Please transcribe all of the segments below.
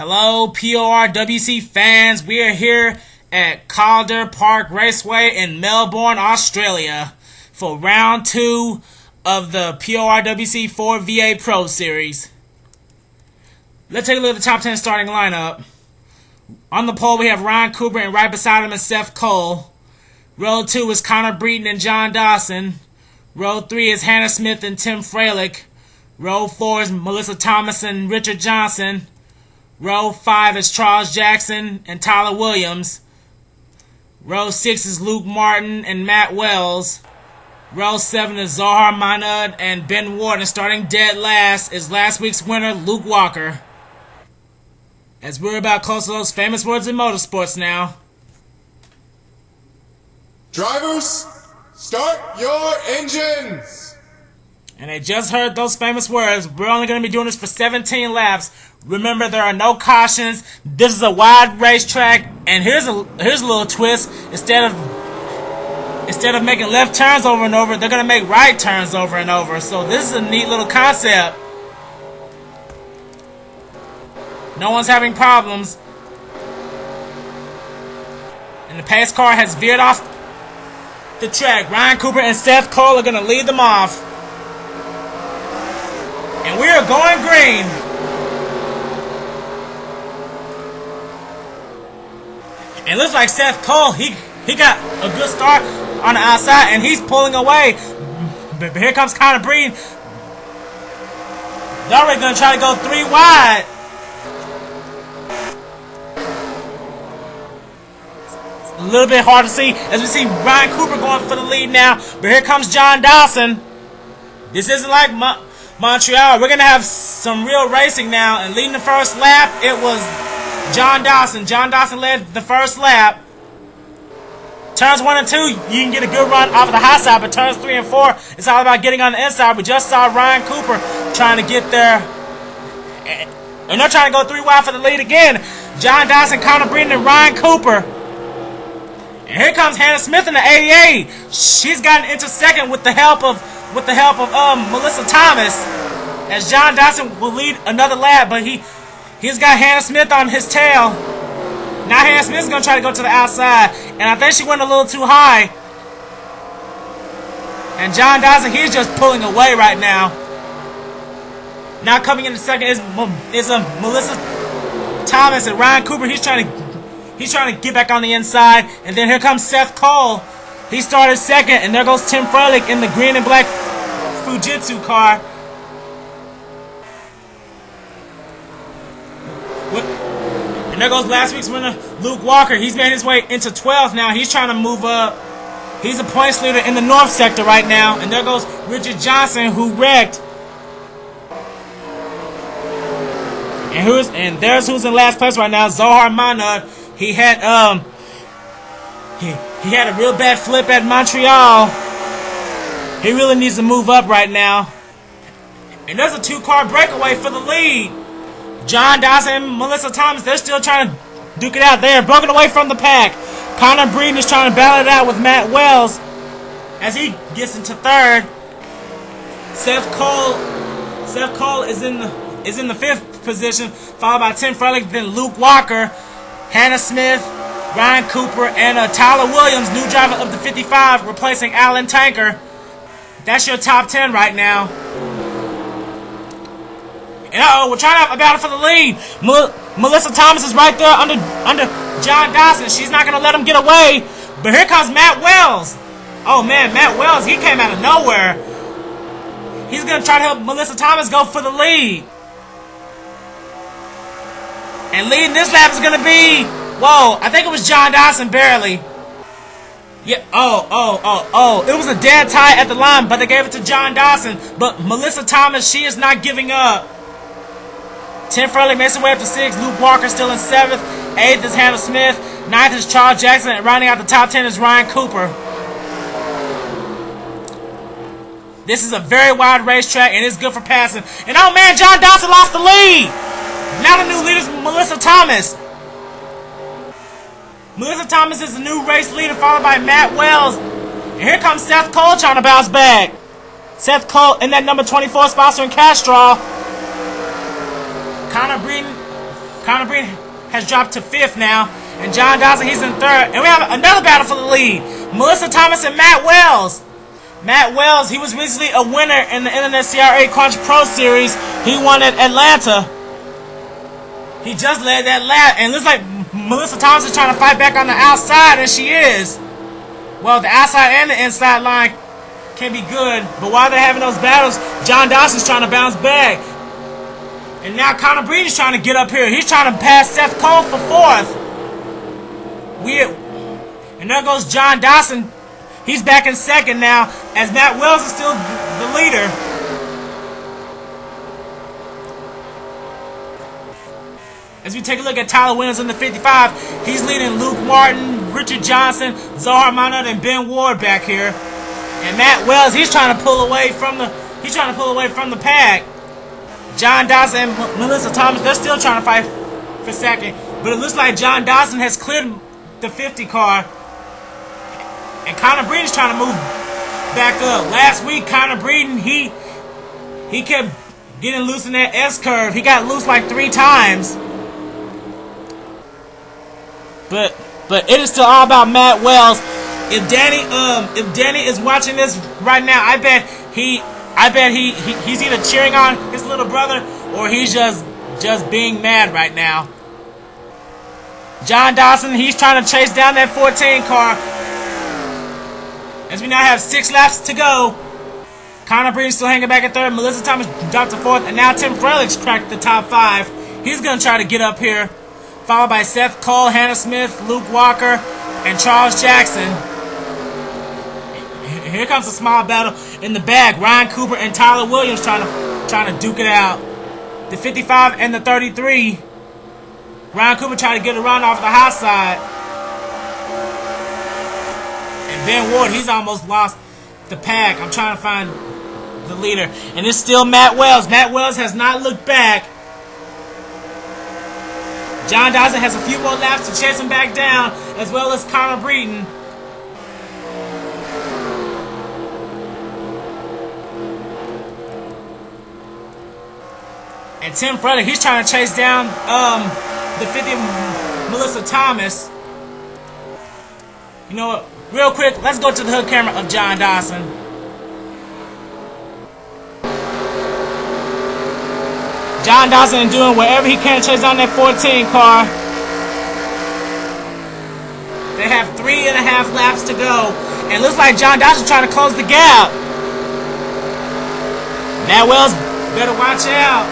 Hello, PORWC fans. We are here at Calder Park Raceway in Melbourne, Australia for round 2 of the PORWC 4VA Pro Series. Let's take a look at the top 10 starting lineup. On the pole, we have Ryan Cooper, and right beside him is Seth Cole. Row 2 is Connor Breeden and John Dawson. Row 3 is Hannah Smith and Tim Freilich. Row 4 is Melissa Thomas and Richard Johnson. Row 5 is Charles Jackson and Tyler Williams. Row 6 is Luke Martin and Matt Wells. Row 7 is Zohar Manud and Ben Warden. Starting dead last is last week's winner, Luke Walker. As we're about close to those famous words in motorsports now. Drivers, start your engines! And I just heard those famous words. We're only going to be doing this for 17 laps. Remember, there are no cautions. This is a wide racetrack, and here's a little twist. Instead of making left turns over and over, they're going to make right turns over and over. So this is a neat little concept. No one's having problems. And the pace car has veered off the track. Ryan Cooper and Seth Cole are going to lead them off. And we are going green. And it looks like Seth Cole, he got a good start on the outside, and he's pulling away. But here comes Connor Breeden. They're already going to try to go 3 wide. It's a little bit hard to see as we see Ryan Cooper going for the lead now. But here comes John Dawson. This isn't like Montreal. We're going to have some real racing now. And leading the first lap, it was John Dawson. John Dawson led the first lap. Turns 1 and 2, you can get a good run off of the high side. But turns 3 and 4, it's all about getting on the inside. We just saw Ryan Cooper trying to get there. And they're trying to go 3 wide for the lead again. John Dawson, Connor Breeden, and Ryan Cooper. And here comes Hannah Smith in the 88. She's gotten into second with the help of Melissa Thomas, as John Dawson will lead another lap, but he's got Hannah Smith on his tail. Now Hannah Smith's going to try to go to the outside, and I think she went a little too high. And John Dawson, he's just pulling away right now. Now coming in the second is Melissa Thomas, and Ryan Cooper, he's trying to get back on the inside. And then here comes Seth Cole. He started second, and there goes Tim Freilich in the green and black Fujitsu car. And there goes last week's winner, Luke Walker. He's made his way into 12th now. He's trying to move up. He's a points leader in the north sector right now. And there goes Richard Johnson, who wrecked. And there's who's in last place right now, Zohar Manud. He had a real bad flip at Montreal. He really needs to move up right now. And there's a 2-car breakaway for the lead. John Dawson and Melissa Thomas, they're still trying to duke it out. They are broken away from the pack. Connor Breeden is trying to battle it out with Matt Wells as he gets into 3rd. Seth Cole is in the 5th position, followed by Tim Freilich, then Luke Walker, Hannah Smith, Ryan Cooper, and Tyler Williams, new driver of the 55, replacing Alan Tanker. That's your top 10 right now. And we're trying to have a battle for the lead. Melissa Thomas is right there under John Dawson. She's not going to let him get away. But here comes Matt Wells. Oh man, Matt Wells, he came out of nowhere. He's going to try to help Melissa Thomas go for the lead. And leading this lap is going to be, whoa, I think it was John Dawson barely. Yeah, it was a dead tie at the line, but they gave it to John Dawson. But Melissa Thomas, she is not giving up. Tim Freilich makes his way up to 6th. Luke Walker still in 7th. 8th is Hannah Smith. 9th is Charles Jackson. And rounding out the top 10 is Ryan Cooper. This is a very wide racetrack, and it's good for passing. And oh man, John Dawson lost the lead. Now the new leader is Melissa Thomas. Melissa Thomas is the new race leader, followed by Matt Wells. And here comes Seth Cole trying to bounce back. Seth Cole in that number 24 sponsor in Castrol. Connor Breeden Connor Breen has dropped to 5th now. And John Dawson, he's in 3rd. And we have another battle for the lead. Melissa Thomas and Matt Wells. Matt Wells, he was recently a winner in the Internet CRA Crunch Pro Series. He won at Atlanta. He just led that lap. And it looks like Melissa Thomas is trying to fight back on the outside. And she is. Well, the outside and the inside line can be good. But while they're having those battles, John Dawson's trying to bounce back. And now Connor Breen is trying to get up here. He's trying to pass Seth Cole for 4th. Weird. And there goes John Dawson. He's back in 2nd now, as Matt Wells is still the leader. As we take a look at Tyler Williams in the 55, he's leading Luke Martin, Richard Johnson, Zohar Manut, and Ben Ward back here. And Matt Wells, he's trying to pull away from the pack. John Dawson and Melissa Thomas, they're still trying to fight for 2nd. But it looks like John Dawson has cleared the 50 car. And Connor Breen is trying to move back up. Last week, Connor Breen, he kept getting loose in that S-curve. He got loose like 3 times. But it is still all about Matt Wells. If Danny is watching this right now, I bet he's either cheering on his little brother or he's just being mad right now. John Dawson, he's trying to chase down that 14 car. As we now have 6 laps to go. Connor Breen still hanging back at 3rd. Melissa Thomas dropped to 4th. And now Tim Frelick's cracked the top 5. He's going to try to get up here. Followed by Seth Cole, Hannah Smith, Luke Walker, and Charles Jackson. Here comes a small battle in the back. Ryan Cooper and Tyler Williams trying to duke it out. The 55 and the 33. Ryan Cooper trying to get a run off the high side. And Ben Ward, he's almost lost the pack. I'm trying to find the leader. And it's still Matt Wells. Matt Wells has not looked back. John Dawson has a few more laps to chase him back down, as well as Connor Breen. And Tim Frelick, he's trying to chase down the 50 of Melissa Thomas. You know what? Real quick, let's go to the hood camera of John Dawson. John Dawson is doing whatever he can to chase down that 14 car. They have 3.5 laps to go. And it looks like John Dawson trying to close the gap. Matt Wells better watch out.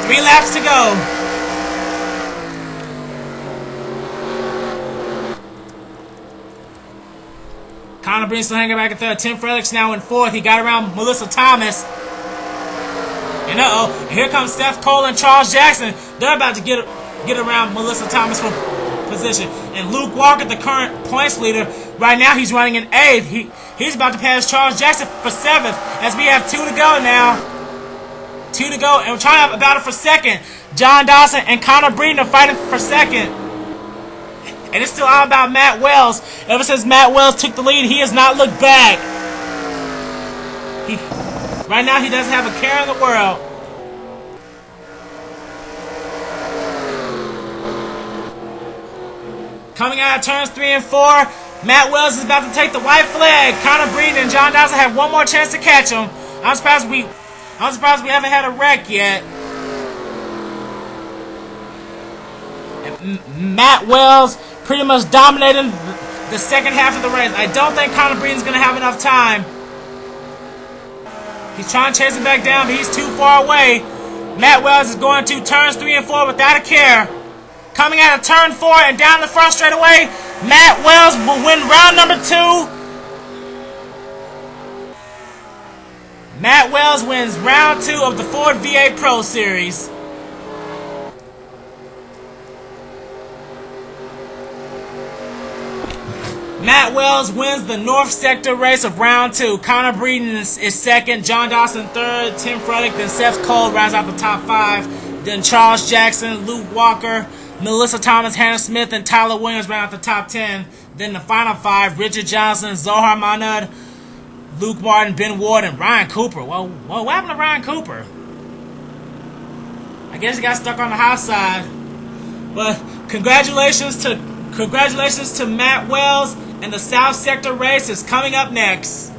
3 laps to go. Connor Breen still hanging back at 3rd. Tim Frelick's now in 4th. He got around Melissa Thomas. And here comes Seth Cole and Charles Jackson. They're about to get around Melissa Thomas for position. And Luke Walker, the current points leader, right now he's running in 8th. He's about to pass Charles Jackson for 7th. As we have 2 to go now. 2 to go, and we're trying to have a battle for 2nd. John Dawson and Connor Breen are fighting for 2nd. And it's still all about Matt Wells. Ever since Matt Wells took the lead, he has not looked back. Right now, he doesn't have a care in the world. Coming out of turns 3 and 4, Matt Wells is about to take the white flag. Connor Breen and John Dawson have one more chance to catch him. I'm surprised we haven't had a wreck yet. And Matt Wells pretty much dominating the second half of the race. I don't think Connor Breen's going to have enough time. He's trying to chase him back down, but he's too far away. Matt Wells is going to turns 3 and 4 without a care. Coming out of turn 4 and down the front straightaway, Matt Wells will win round number 2. Matt Wells wins round 2 of the Ford VA Pro Series. Matt Wells wins the North Sector race of round 2. Connor Breen is 2nd, John Dawson 3rd, Tim Frelick, then Seth Cole rounds out the top 5. Then Charles Jackson, Luke Walker, Melissa Thomas, Hannah Smith, and Tyler Williams round out the top 10. Then the final 5, Richard Johnson, Zohar Manud, Luke Martin, Ben Ward, and Ryan Cooper. Well, what happened to Ryan Cooper? I guess he got stuck on the high side. But congratulations to Matt Wells, and the South Sector race is coming up next.